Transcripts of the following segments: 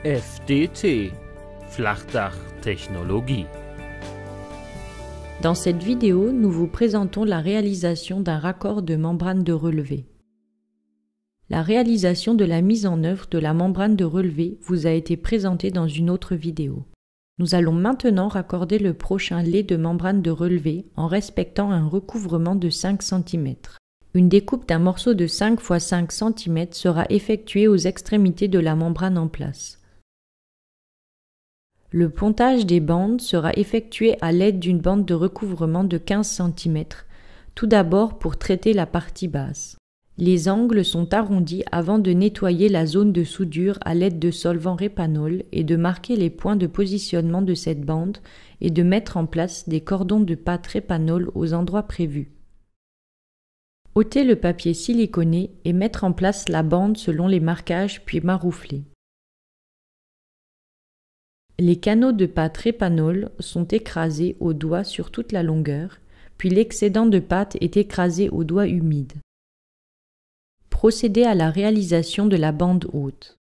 FDT Flachdach-Technologie. Dans cette vidéo, nous vous présentons la réalisation d'un raccord de membrane de relevé. La réalisation de la mise en œuvre de la membrane de relevé vous a été présentée dans une autre vidéo. Nous allons maintenant raccorder le prochain lait de membrane de relevé en respectant un recouvrement de 5 cm. Une découpe d'un morceau de 5 x 5 cm sera effectuée aux extrémités de la membrane en place. Le pontage des bandes sera effectué à l'aide d'une bande de recouvrement de 15 cm, tout d'abord pour traiter la partie basse. Les angles sont arrondis avant de nettoyer la zone de soudure à l'aide de solvant répanol et de marquer les points de positionnement de cette bande et de mettre en place des cordons de pâte répanol aux endroits prévus. Ôtez le papier siliconé et mettre en place la bande selon les marquages puis maroufler. Les canaux de pâte répanol sont écrasés au doigt sur toute la longueur, puis l'excédent de pâte est écrasé au doigt humide. Procédez à la réalisation de la bande haute.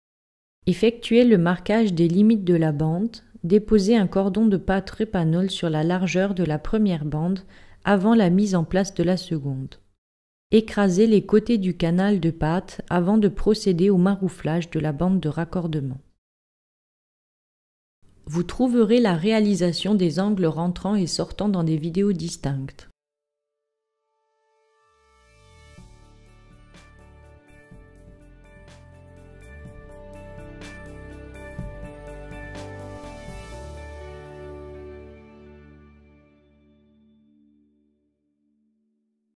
Effectuez le marquage des limites de la bande, déposez un cordon de pâte répanol sur la largeur de la première bande avant la mise en place de la seconde. Écrasez les côtés du canal de pâte avant de procéder au marouflage de la bande de raccordement. Vous trouverez la réalisation des angles rentrant et sortant dans des vidéos distinctes.